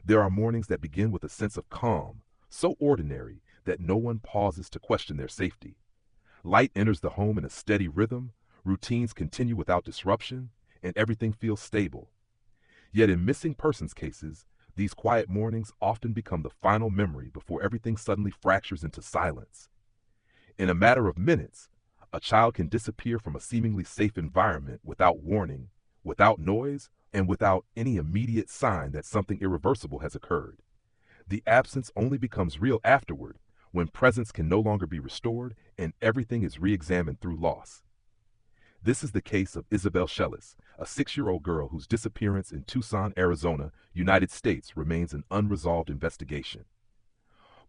There are mornings that begin with a sense of calm, so ordinary that no one pauses to question their safety. Light enters the home in a steady rhythm, routines continue without disruption, and everything feels stable. Yet in missing persons cases, these quiet mornings often become the final memory before everything suddenly fractures into silence. In a matter of minutes, a child can disappear from a seemingly safe environment without warning, without noise, and without any immediate sign that something irreversible has occurred. The absence only becomes real afterward, when presence can no longer be restored and everything is re-examined through loss. This is the case of Isabel Celis, a 6-year-old girl whose disappearance in Tucson, Arizona, United States remains an unresolved investigation.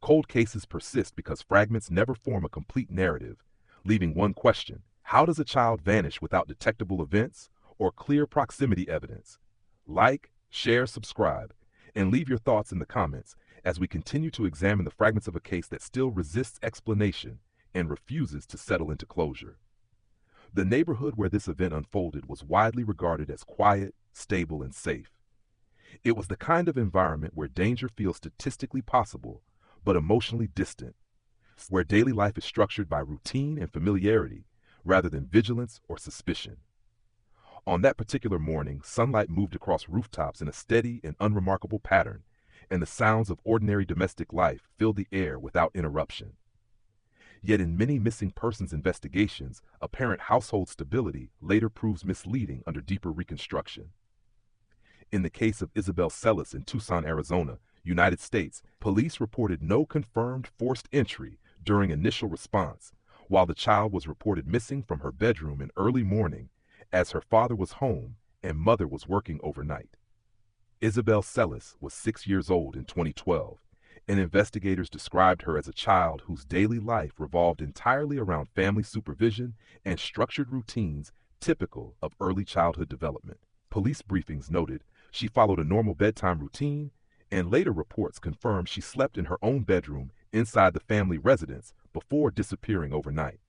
Cold cases persist because fragments never form a complete narrative, leaving one question: how does a child vanish without detectable events or clear proximity evidence? Like, share, subscribe, and leave your thoughts in the comments as we continue to examine the fragments of a case that still resists explanation and refuses to settle into closure. The neighborhood where this event unfolded was widely regarded as quiet, stable, and safe. It was the kind of environment where danger feels statistically possible, but emotionally distant, where daily life is structured by routine and familiarity rather than vigilance or suspicion. On that particular morning, sunlight moved across rooftops in a steady and unremarkable pattern, and the sounds of ordinary domestic life filled the air without interruption. Yet in many missing persons investigations, apparent household stability later proves misleading under deeper reconstruction. In the case of Isabel Celis in Tucson, Arizona, United States, police reported no confirmed forced entry during initial response, while the child was reported missing from her bedroom in early morning as her father was home and mother was working overnight. Isabel Celis was 6 years old in 2012, and investigators described her as a child whose daily life revolved entirely around family supervision and structured routines typical of early childhood development. Police briefings noted she followed a normal bedtime routine, and later reports confirmed she slept in her own bedroom inside the family residence before disappearing overnight.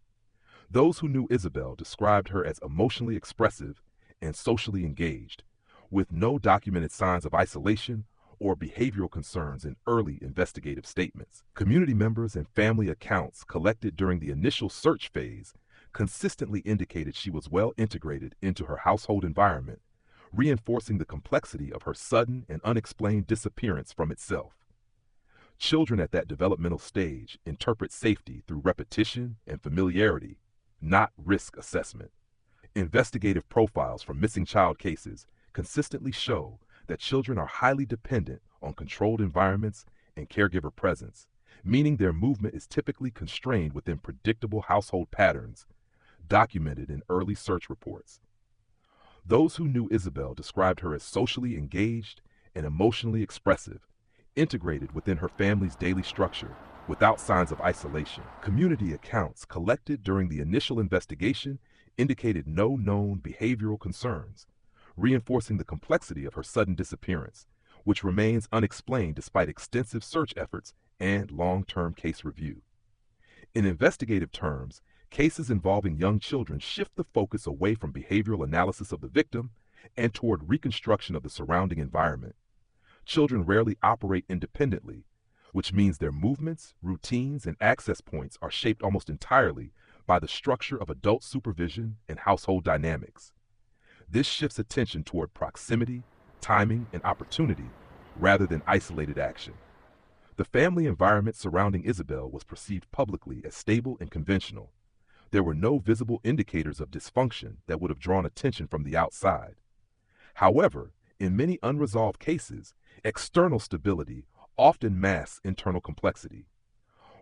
Those who knew Isabel described her as emotionally expressive and socially engaged, with no documented signs of isolation or behavioral concerns in early investigative statements. Community members and family accounts collected during the initial search phase consistently indicated she was well integrated into her household environment, reinforcing the complexity of her sudden and unexplained disappearance from itself. Children at that developmental stage interpret safety through repetition and familiarity, not risk assessment. Investigative profiles from missing child cases consistently show that children are highly dependent on controlled environments and caregiver presence, meaning their movement is typically constrained within predictable household patterns, documented in early search reports. Those who knew Isabel described her as socially engaged and emotionally expressive, integrated within her family's daily structure, without signs of isolation. Community accounts collected during the initial investigation indicated no known behavioral concerns, reinforcing the complexity of her sudden disappearance, which remains unexplained despite extensive search efforts and long-term case review. In investigative terms, cases involving young children shift the focus away from behavioral analysis of the victim and toward reconstruction of the surrounding environment. Children rarely operate independently, which means their movements, routines, and access points are shaped almost entirely by the structure of adult supervision and household dynamics. This shifts attention toward proximity, timing, and opportunity rather than isolated action. The family environment surrounding Isabel was perceived publicly as stable and conventional. There were no visible indicators of dysfunction that would have drawn attention from the outside. However, in many unresolved cases, external stability often masks internal complexity.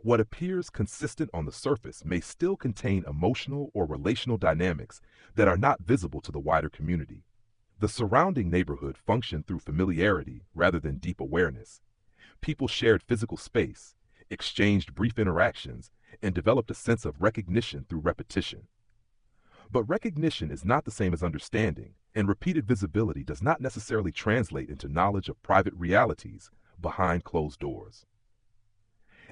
What appears consistent on the surface may still contain emotional or relational dynamics that are not visible to the wider community. The surrounding neighborhood functioned through familiarity rather than deep awareness. People shared physical space, exchanged brief interactions, and developed a sense of recognition through repetition. But recognition is not the same as understanding, and repeated visibility does not necessarily translate into knowledge of private realities behind closed doors.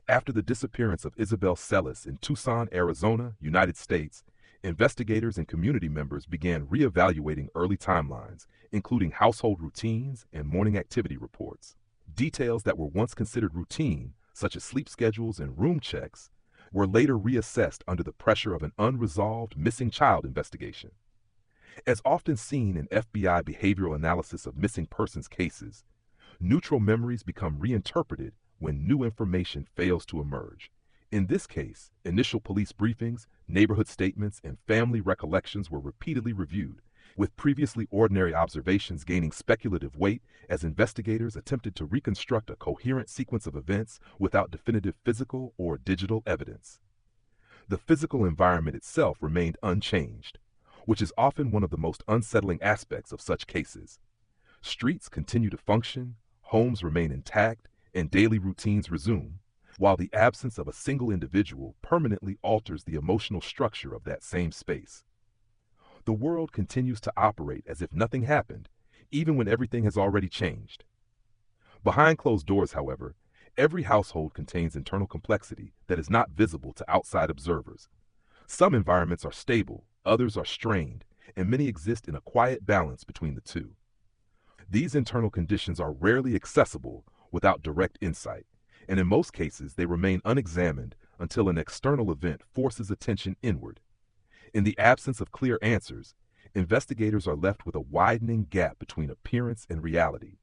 After the disappearance of Isabel Celis in Tucson, Arizona, United States, investigators and community members began reevaluating early timelines, including household routines and morning activity reports. Details that were once considered routine, such as sleep schedules and room checks, were later reassessed under the pressure of an unresolved missing child investigation. As often seen in FBI behavioral analysis of missing persons cases, neutral memories become reinterpreted when new information fails to emerge. In this case, initial police briefings, neighborhood statements, and family recollections were repeatedly reviewed, with previously ordinary observations gaining speculative weight as investigators attempted to reconstruct a coherent sequence of events without definitive physical or digital evidence. The physical environment itself remained unchanged, which is often one of the most unsettling aspects of such cases. Streets continue to function, homes remain intact, and daily routines resume, while the absence of a single individual permanently alters the emotional structure of that same space. The world continues to operate as if nothing happened, even when everything has already changed. Behind closed doors, however, every household contains internal complexity that is not visible to outside observers. Some environments are stable, others are strained, and many exist in a quiet balance between the two. These internal conditions are rarely accessible without direct insight, and in most cases they remain unexamined until an external event forces attention inward. In the absence of clear answers, investigators are left with a widening gap between appearance and reality.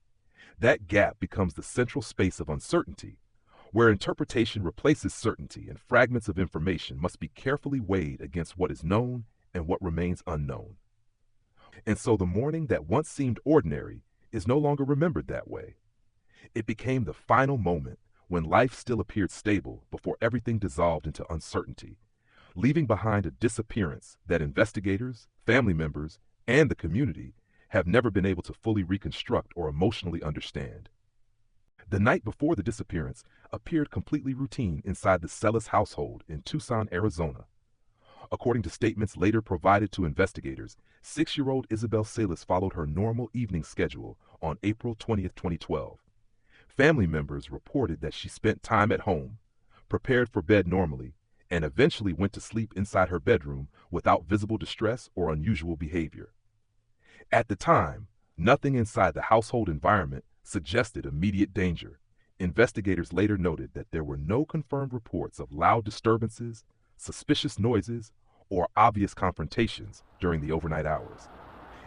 That gap becomes the central space of uncertainty, where interpretation replaces certainty and fragments of information must be carefully weighed against what is known and what remains unknown. And so the morning that once seemed ordinary is no longer remembered that way. It became the final moment when life still appeared stable before everything dissolved into uncertainty, leaving behind a disappearance that investigators, family members, and the community have never been able to fully reconstruct or emotionally understand. The night before the disappearance appeared completely routine inside the Celis household in Tucson, Arizona. According to statements later provided to investigators, 6-year-old Isabel Celis followed her normal evening schedule on April 20, 2012. Family members reported that she spent time at home, prepared for bed normally, and eventually went to sleep inside her bedroom without visible distress or unusual behavior. At the time, nothing inside the household environment suggested immediate danger. Investigators later noted that there were no confirmed reports of loud disturbances, suspicious noises, or obvious confrontations during the overnight hours.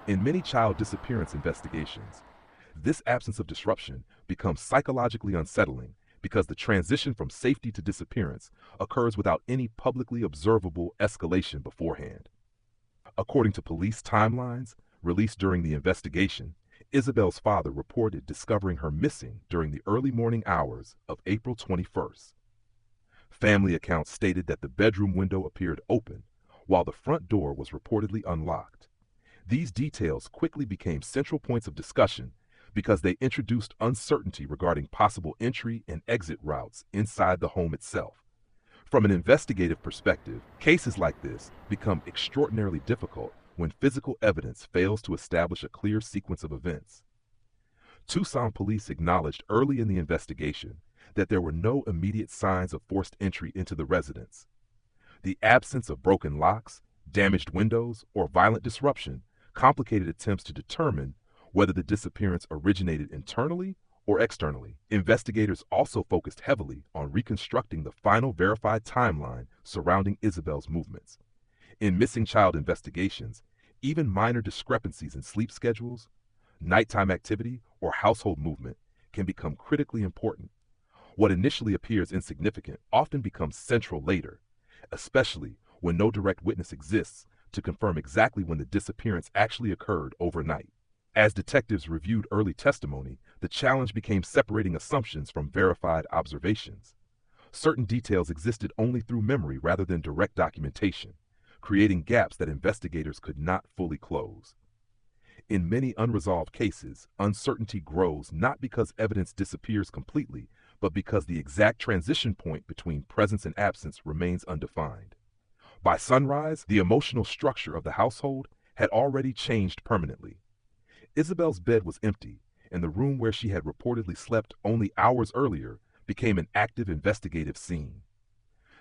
In many child disappearance investigations, this absence of disruption becomes psychologically unsettling because the transition from safety to disappearance occurs without any publicly observable escalation beforehand. According to police timelines released during the investigation, Isabel's father reported discovering her missing during the early morning hours of April 21st. Family accounts stated that the bedroom window appeared open, while the front door was reportedly unlocked. These details quickly became central points of discussion because they introduced uncertainty regarding possible entry and exit routes inside the home itself. From an investigative perspective, cases like this become extraordinarily difficult when physical evidence fails to establish a clear sequence of events. Tucson police acknowledged early in the investigation that there were no immediate signs of forced entry into the residence. The absence of broken locks, damaged windows, or violent disruption complicated attempts to determine whether the disappearance originated internally or externally. Investigators also focused heavily on reconstructing the final verified timeline surrounding Isabel's movements. In missing child investigations, even minor discrepancies in sleep schedules, nighttime activity, or household movement can become critically important. What initially appears insignificant often becomes central later, especially when no direct witness exists to confirm exactly when the disappearance actually occurred overnight. As detectives reviewed early testimony, the challenge became separating assumptions from verified observations. Certain details existed only through memory rather than direct documentation, creating gaps that investigators could not fully close. In many unresolved cases, uncertainty grows not because evidence disappears completely, but because the exact transition point between presence and absence remains undefined. By sunrise, the emotional structure of the household had already changed permanently. Isabel's bed was empty, and the room where she had reportedly slept only hours earlier became an active investigative scene.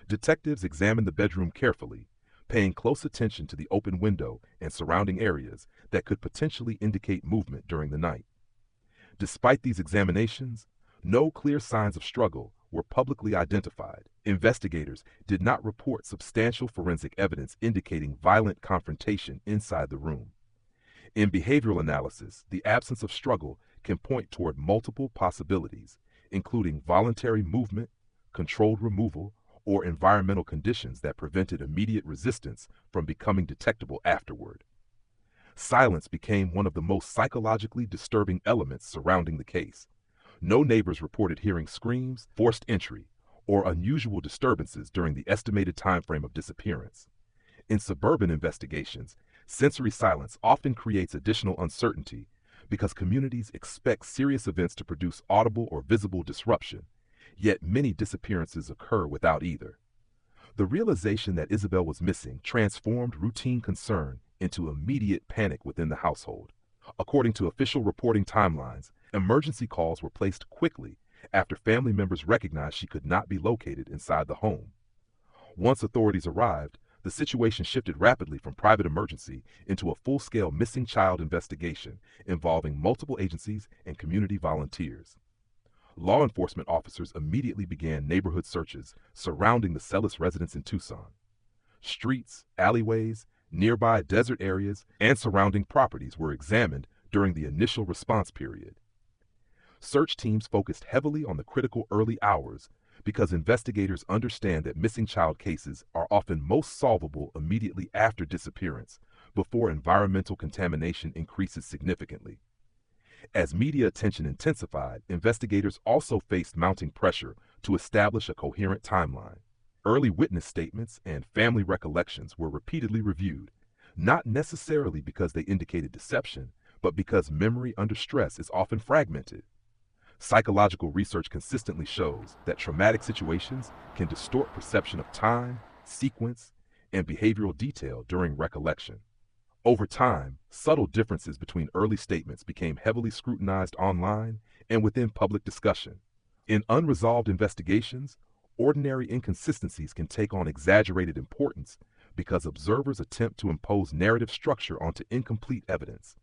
Detectives examined the bedroom carefully, paying close attention to the open window and surrounding areas that could potentially indicate movement during the night. Despite these examinations, No clear signs of struggle were publicly identified. Investigators did not report substantial forensic evidence indicating violent confrontation inside the room. In behavioral analysis, the absence of struggle can point toward multiple possibilities, including voluntary movement, controlled removal, or environmental conditions that prevented immediate resistance from becoming detectable afterward. Silence became one of the most psychologically disturbing elements surrounding the case. No neighbors reported hearing screams, forced entry, or unusual disturbances during the estimated time frame of disappearance. In suburban investigations, sensory silence often creates additional uncertainty because communities expect serious events to produce audible or visible disruption, yet many disappearances occur without either. The realization that Isabel was missing transformed routine concern into immediate panic within the household. According to official reporting timelines, emergency calls were placed quickly after family members recognized she could not be located inside the home. Once authorities arrived, the situation shifted rapidly from private emergency into a full-scale missing child investigation involving multiple agencies and community volunteers. Law enforcement officers immediately began neighborhood searches surrounding the Celis residence in Tucson. Streets, alleyways, nearby desert areas, and surrounding properties were examined during the initial response period. Search teams focused heavily on the critical early hours because investigators understand that missing child cases are often most solvable immediately after disappearance, before environmental contamination increases significantly. As media attention intensified, investigators also faced mounting pressure to establish a coherent timeline. Early witness statements and family recollections were repeatedly reviewed, not necessarily because they indicated deception, but because memory under stress is often fragmented. Psychological research consistently shows that traumatic situations can distort perception of time, sequence, and behavioral detail during recollection. Over time, subtle differences between early statements became heavily scrutinized online and within public discussion. In unresolved investigations, ordinary inconsistencies can take on exaggerated importance because observers attempt to impose narrative structure onto incomplete evidence.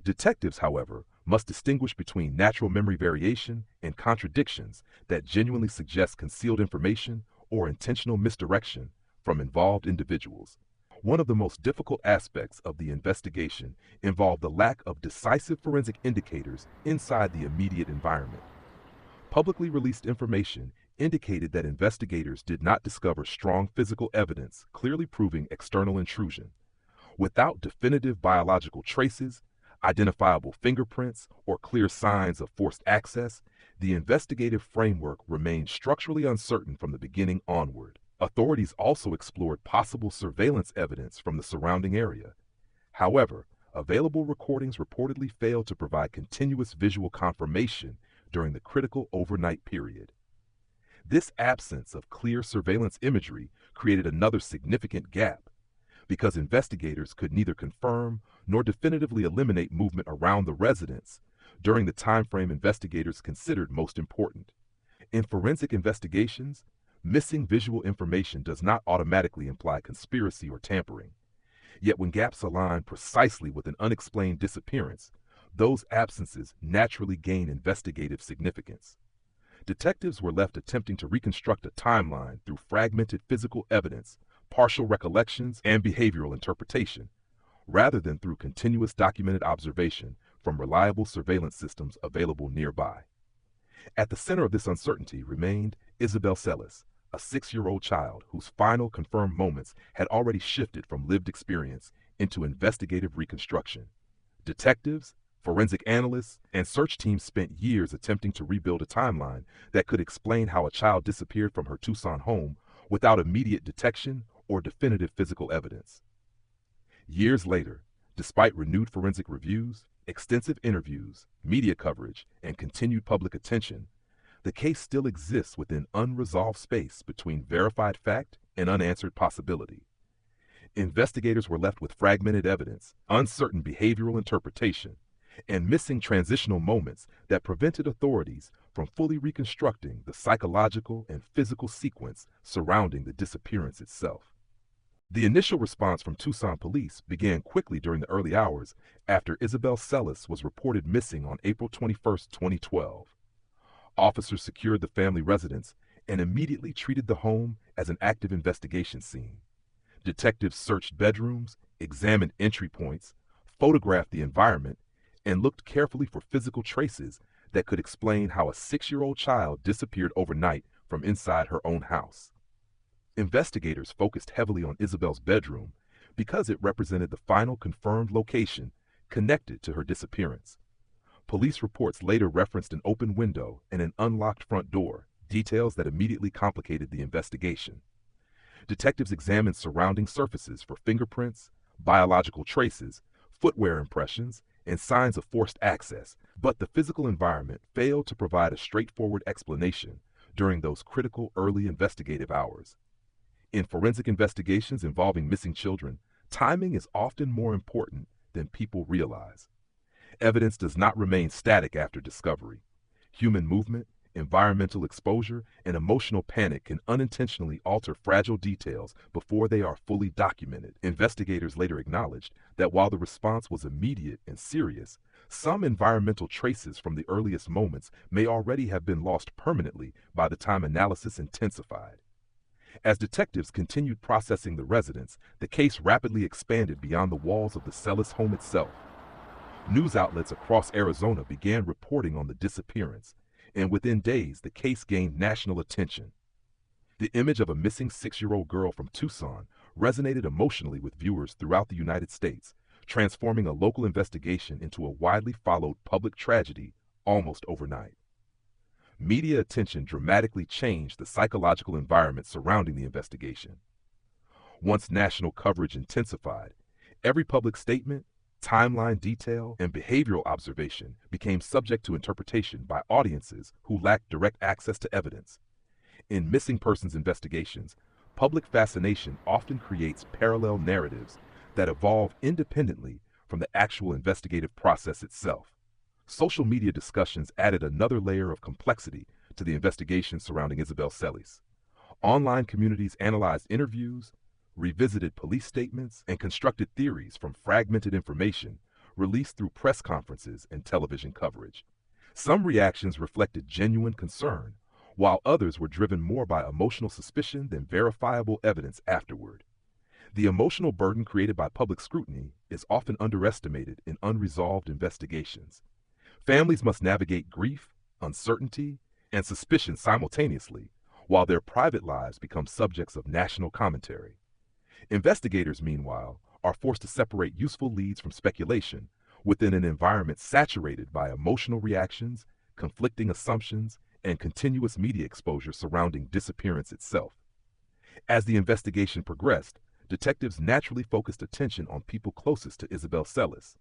Detectives, however, must distinguish between natural memory variation and contradictions that genuinely suggest concealed information or intentional misdirection from involved individuals. One of the most difficult aspects of the investigation involved the lack of decisive forensic indicators inside the immediate environment. Publicly released information indicated that investigators did not discover strong physical evidence clearly proving external intrusion. Without definitive biological traces, identifiable fingerprints, or clear signs of forced access, the investigative framework remained structurally uncertain from the beginning onward. Authorities also explored possible surveillance evidence from the surrounding area. However, available recordings reportedly failed to provide continuous visual confirmation during the critical overnight period. This absence of clear surveillance imagery created another significant gap, because investigators could neither confirm nor definitively eliminate movement around the residence during the time frame investigators considered most important. In forensic investigations, missing visual information does not automatically imply conspiracy or tampering. Yet when gaps align precisely with an unexplained disappearance, those absences naturally gain investigative significance. Detectives were left attempting to reconstruct a timeline through fragmented physical evidence, partial recollections, and behavioral interpretation, rather than through continuous documented observation from reliable surveillance systems available nearby. At the center of this uncertainty remained Isabel Celis, a 6-year-old child whose final confirmed moments had already shifted from lived experience into investigative reconstruction. Detectives, forensic analysts, and search teams spent years attempting to rebuild a timeline that could explain how a child disappeared from her Tucson home without immediate detection or definitive physical evidence. Years later, despite renewed forensic reviews, extensive interviews, media coverage, and continued public attention, the case still exists within unresolved space between verified fact and unanswered possibility. Investigators were left with fragmented evidence, uncertain behavioral interpretation, and missing transitional moments that prevented authorities from fully reconstructing the psychological and physical sequence surrounding the disappearance itself. The initial response from Tucson police began quickly during the early hours after Isabel Celis was reported missing on April 21, 2012. Officers secured the family residence and immediately treated the home as an active investigation scene. Detectives searched bedrooms, examined entry points, photographed the environment, and looked carefully for physical traces that could explain how a 6-year-old child disappeared overnight from inside her own house. Investigators focused heavily on Isabel's bedroom because it represented the final confirmed location connected to her disappearance. Police reports later referenced an open window and an unlocked front door, details that immediately complicated the investigation. Detectives examined surrounding surfaces for fingerprints, biological traces, footwear impressions, and signs of forced access, but the physical environment failed to provide a straightforward explanation during those critical early investigative hours. In forensic investigations involving missing children, timing is often more important than people realize. Evidence does not remain static after discovery. Human movement, environmental exposure, and emotional panic can unintentionally alter fragile details before they are fully documented. Investigators later acknowledged that while the response was immediate and serious, some environmental traces from the earliest moments may already have been lost permanently by the time analysis intensified. As detectives continued processing the residence, the case rapidly expanded beyond the walls of the Celis home itself. News outlets across Arizona began reporting on the disappearance, and within days the case gained national attention. The image of a missing 6-year-old girl from Tucson resonated emotionally with viewers throughout the United States, transforming a local investigation into a widely followed public tragedy almost overnight. Media attention dramatically changed the psychological environment surrounding the investigation. Once national coverage intensified, every public statement, timeline detail, and behavioral observation became subject to interpretation by audiences who lacked direct access to evidence. In missing persons investigations, public fascination often creates parallel narratives that evolve independently from the actual investigative process itself. Social media discussions added another layer of complexity to the investigation surrounding Isabel Celis. Online communities analyzed interviews, revisited police statements, and constructed theories from fragmented information released through press conferences and television coverage. Some reactions reflected genuine concern, while others were driven more by emotional suspicion than verifiable evidence afterward. The emotional burden created by public scrutiny is often underestimated in unresolved investigations. Families must navigate grief, uncertainty, and suspicion simultaneously, while their private lives become subjects of national commentary. Investigators, meanwhile, are forced to separate useful leads from speculation within an environment saturated by emotional reactions, conflicting assumptions, and continuous media exposure surrounding disappearance itself. As the investigation progressed, detectives naturally focused attention on people closest to Isabel Celis.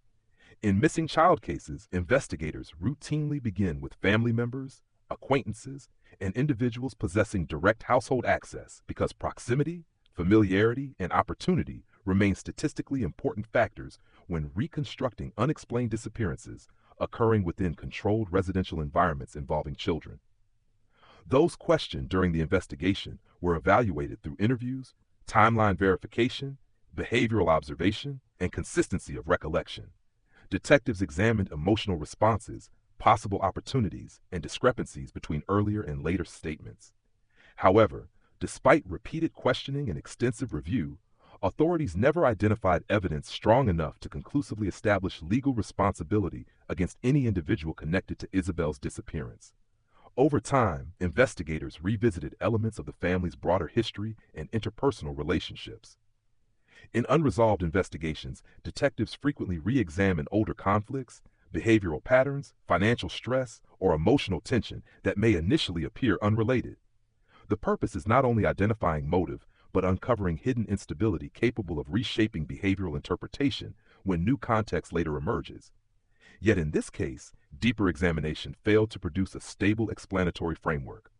In missing child cases, investigators routinely begin with family members, acquaintances, and individuals possessing direct household access because proximity, familiarity, and opportunity remain statistically important factors when reconstructing unexplained disappearances occurring within controlled residential environments involving children. Those questioned during the investigation were evaluated through interviews, timeline verification, behavioral observation, and consistency of recollection. Detectives examined emotional responses, possible opportunities, and discrepancies between earlier and later statements. However, despite repeated questioning and extensive review, authorities never identified evidence strong enough to conclusively establish legal responsibility against any individual connected to Isabel's disappearance. Over time, investigators revisited elements of the family's broader history and interpersonal relationships. In unresolved investigations, detectives frequently re-examine older conflicts, behavioral patterns, financial stress, or emotional tension that may initially appear unrelated. The purpose is not only identifying motive, but uncovering hidden instability capable of reshaping behavioral interpretation when new context later emerges. Yet in this case, deeper examination failed to produce a stable explanatory framework.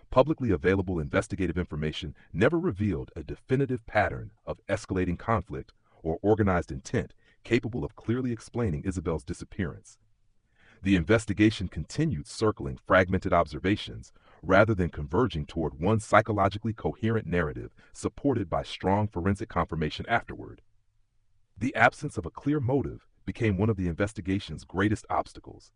Publicly available investigative information never revealed a definitive pattern of escalating conflict or organized intent capable of clearly explaining Isabel's disappearance. The investigation continued circling fragmented observations rather than converging toward one psychologically coherent narrative supported by strong forensic confirmation afterward. The absence of a clear motive became one of the investigation's greatest obstacles.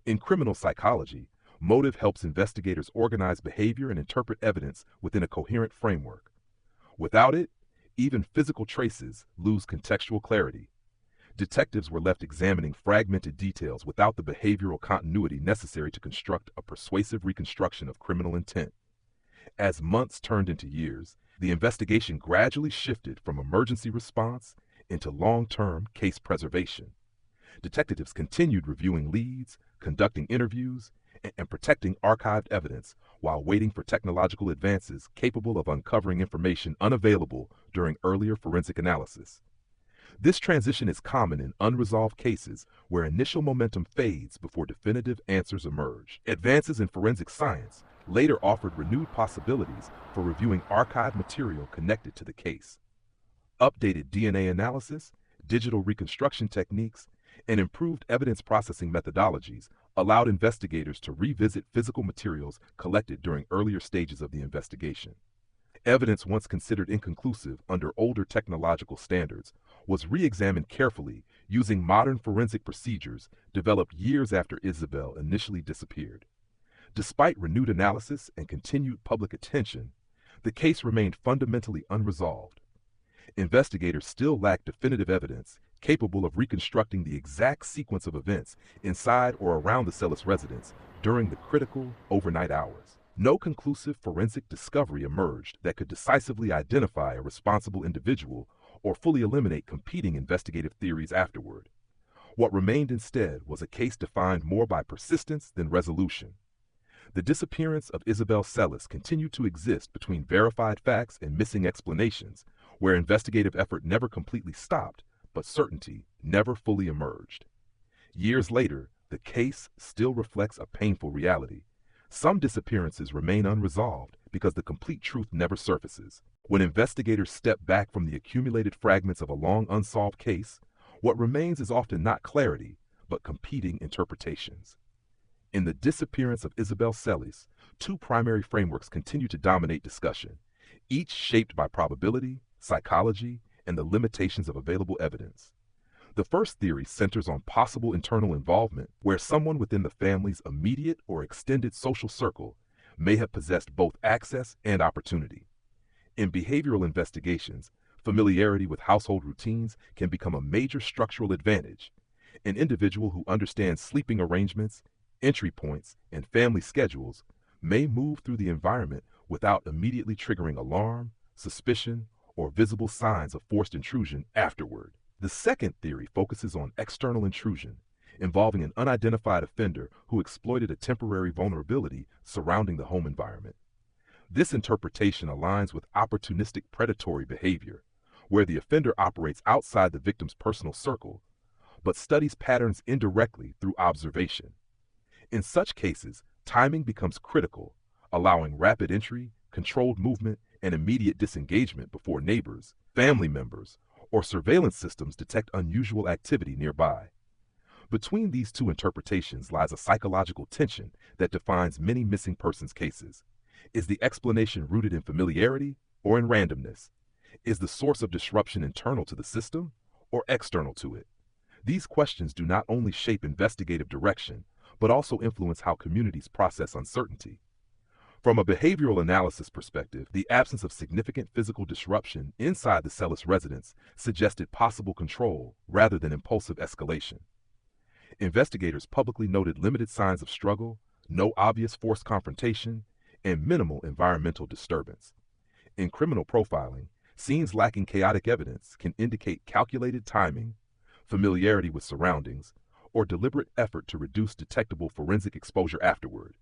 In criminal psychology, Motive helps investigators organize behavior and interpret evidence within a coherent framework. Without it, even physical traces lose contextual clarity. Detectives were left examining fragmented details without the behavioral continuity necessary to construct a persuasive reconstruction of criminal intent. As months turned into years, the investigation gradually shifted from emergency response into long-term case preservation. Detectives continued reviewing leads, conducting interviews, and protecting archived evidence while waiting for technological advances capable of uncovering information unavailable during earlier forensic analysis. This transition is common in unresolved cases where initial momentum fades before definitive answers emerge. Advances in forensic science later offered renewed possibilities for reviewing archived material connected to the case. Updated DNA analysis, digital reconstruction techniques, and improved evidence processing methodologies allowed investigators to revisit physical materials collected during earlier stages of the investigation. Evidence once considered inconclusive under older technological standards was re-examined carefully using modern forensic procedures developed years after Isabel initially disappeared. Despite renewed analysis and continued public attention, the case remained fundamentally unresolved. Investigators still lack definitive evidence capable of reconstructing the exact sequence of events inside or around the Celis residence during the critical overnight hours. No conclusive forensic discovery emerged that could decisively identify a responsible individual or fully eliminate competing investigative theories afterward. What remained instead was a case defined more by persistence than resolution. The disappearance of Isabel Celis continued to exist between verified facts and missing explanations, where investigative effort never completely stopped, but certainty never fully emerged. Years later, the case still reflects a painful reality. Some disappearances remain unresolved because the complete truth never surfaces. When investigators step back from the accumulated fragments of a long unsolved case, what remains is often not clarity, but competing interpretations. In the disappearance of Isabel Celis, two primary frameworks continue to dominate discussion, each shaped by probability, psychology, and the limitations of available evidence. The first theory centers on possible internal involvement, where someone within the family's immediate or extended social circle may have possessed both access and opportunity. In behavioral investigations, familiarity with household routines can become a major structural advantage. An individual who understands sleeping arrangements, entry points, and family schedules may move through the environment without immediately triggering alarm, suspicion, or visible signs of forced intrusion afterward. The second theory focuses on external intrusion, involving an unidentified offender who exploited a temporary vulnerability surrounding the home environment. This interpretation aligns with opportunistic predatory behavior, where the offender operates outside the victim's personal circle, but studies patterns indirectly through observation. In such cases, timing becomes critical, allowing rapid entry, controlled movement, and immediate disengagement before neighbors, family members, or surveillance systems detect unusual activity nearby. Between these two interpretations lies a psychological tension that defines many missing persons cases. Is the explanation rooted in familiarity or in randomness? Is the source of disruption internal to the system or external to it? These questions do not only shape investigative direction, but also influence how communities process uncertainty. From a behavioral analysis perspective, the absence of significant physical disruption inside the Celis residence suggested possible control rather than impulsive escalation. Investigators publicly noted limited signs of struggle, no obvious forced confrontation, and minimal environmental disturbance. In criminal profiling, scenes lacking chaotic evidence can indicate calculated timing, familiarity with surroundings, or deliberate effort to reduce detectable forensic exposure afterward.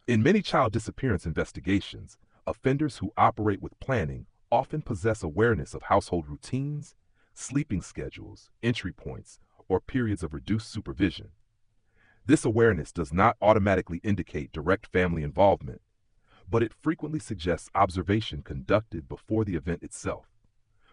In many child disappearance investigations, offenders who operate with planning often possess awareness of household routines, sleeping schedules, entry points, or periods of reduced supervision. This awareness does not automatically indicate direct family involvement, but it frequently suggests observation conducted before the event itself.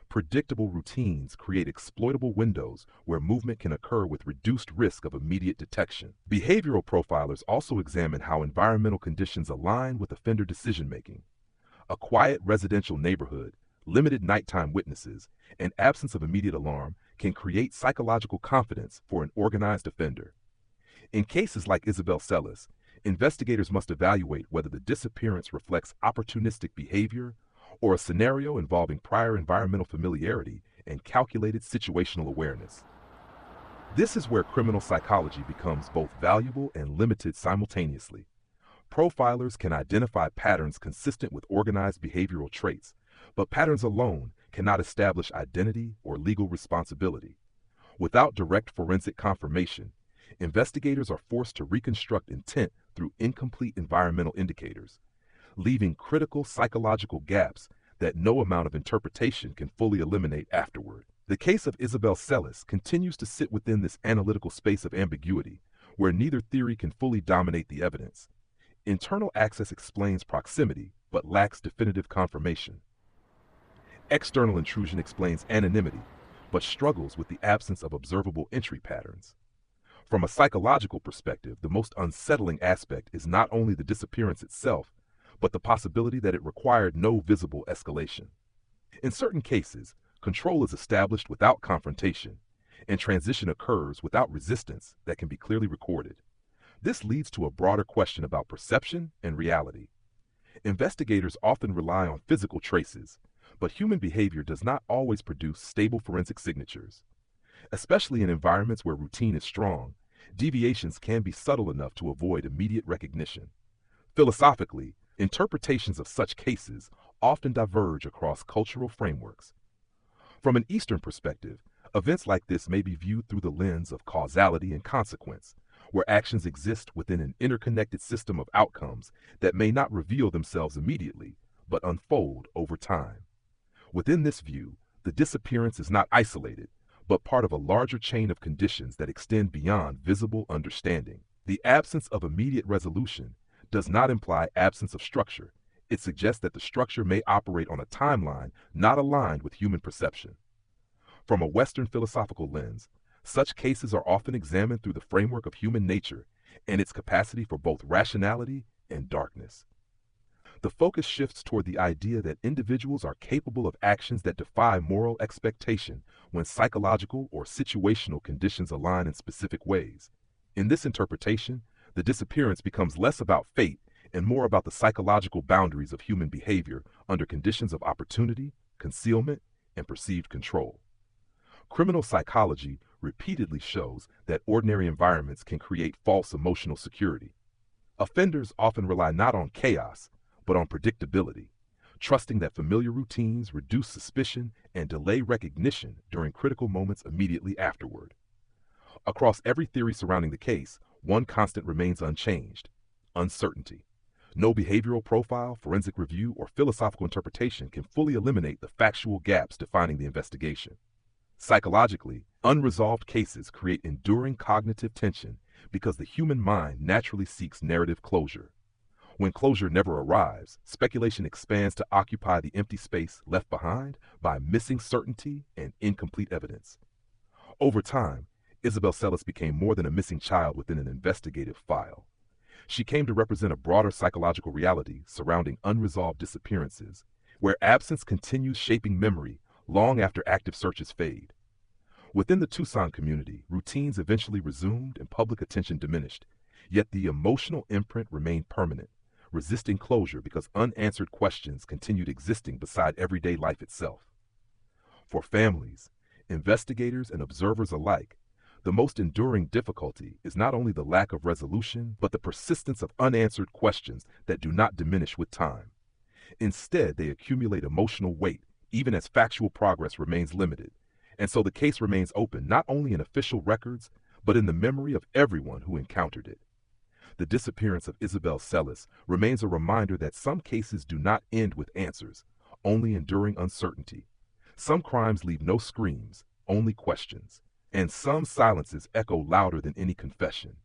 Predictable routines create exploitable windows where movement can occur with reduced risk of immediate detection. Behavioral profilers also examine how environmental conditions align with offender decision-making. A quiet residential neighborhood, limited nighttime witnesses, and absence of immediate alarm can create psychological confidence for an organized offender. In cases like Isabel Celis, Investigators must evaluate whether the disappearance reflects opportunistic behavior or a scenario involving prior environmental familiarity and calculated situational awareness. This is where criminal psychology becomes both valuable and limited simultaneously. Profilers can identify patterns consistent with organized behavioral traits, but patterns alone cannot establish identity or legal responsibility. Without direct forensic confirmation, investigators are forced to reconstruct intent through incomplete environmental indicators, leaving critical psychological gaps that no amount of interpretation can fully eliminate afterward. The case of Isabel Celis continues to sit within this analytical space of ambiguity, where neither theory can fully dominate the evidence. Internal access explains proximity, but lacks definitive confirmation. External intrusion explains anonymity, but struggles with the absence of observable entry patterns. From a psychological perspective, the most unsettling aspect is not only the disappearance itself, but the possibility that it required no visible escalation. In certain cases, control is established without confrontation, and transition occurs without resistance that can be clearly recorded. This leads to a broader question about perception and reality. Investigators often rely on physical traces, but human behavior does not always produce stable forensic signatures. Especially in environments where routine is strong, deviations can be subtle enough to avoid immediate recognition. Philosophically, interpretations of such cases often diverge across cultural frameworks. From an Eastern perspective, events like this may be viewed through the lens of causality and consequence, where actions exist within an interconnected system of outcomes that may not reveal themselves immediately, but unfold over time. Within this view, the disappearance is not isolated, but part of a larger chain of conditions that extend beyond visible understanding. The absence of immediate resolution does not imply absence of structure. It suggests that the structure may operate on a timeline not aligned with human perception. From a Western philosophical lens, such cases are often examined through the framework of human nature and its capacity for both rationality and darkness. The focus shifts toward the idea that individuals are capable of actions that defy moral expectation when psychological or situational conditions align in specific ways. In this interpretation, the disappearance becomes less about fate and more about the psychological boundaries of human behavior under conditions of opportunity, concealment, and perceived control. Criminal psychology repeatedly shows that ordinary environments can create false emotional security. Offenders often rely not on chaos, but on predictability, trusting that familiar routines reduce suspicion and delay recognition during critical moments immediately afterward. Across every theory surrounding the case, one constant remains unchanged: uncertainty. No behavioral profile, forensic review, or philosophical interpretation can fully eliminate the factual gaps defining the investigation. Psychologically, unresolved cases create enduring cognitive tension because the human mind naturally seeks narrative closure. When closure never arrives, speculation expands to occupy the empty space left behind by missing certainty and incomplete evidence. Over time, Isabel Celis became more than a missing child within an investigative file. She came to represent a broader psychological reality surrounding unresolved disappearances, where absence continues shaping memory long after active searches fade. Within the Tucson community, routines eventually resumed and public attention diminished, yet the emotional imprint remained permanent, resisting closure because unanswered questions continued existing beside everyday life itself. For families, investigators, and observers alike, the most enduring difficulty is not only the lack of resolution, but the persistence of unanswered questions that do not diminish with time. Instead, they accumulate emotional weight, even as factual progress remains limited, and so the case remains open not only in official records, but in the memory of everyone who encountered it. The disappearance of Isabel Celis remains a reminder that some cases do not end with answers, only enduring uncertainty. Some crimes leave no screams, only questions, and some silences echo louder than any confession.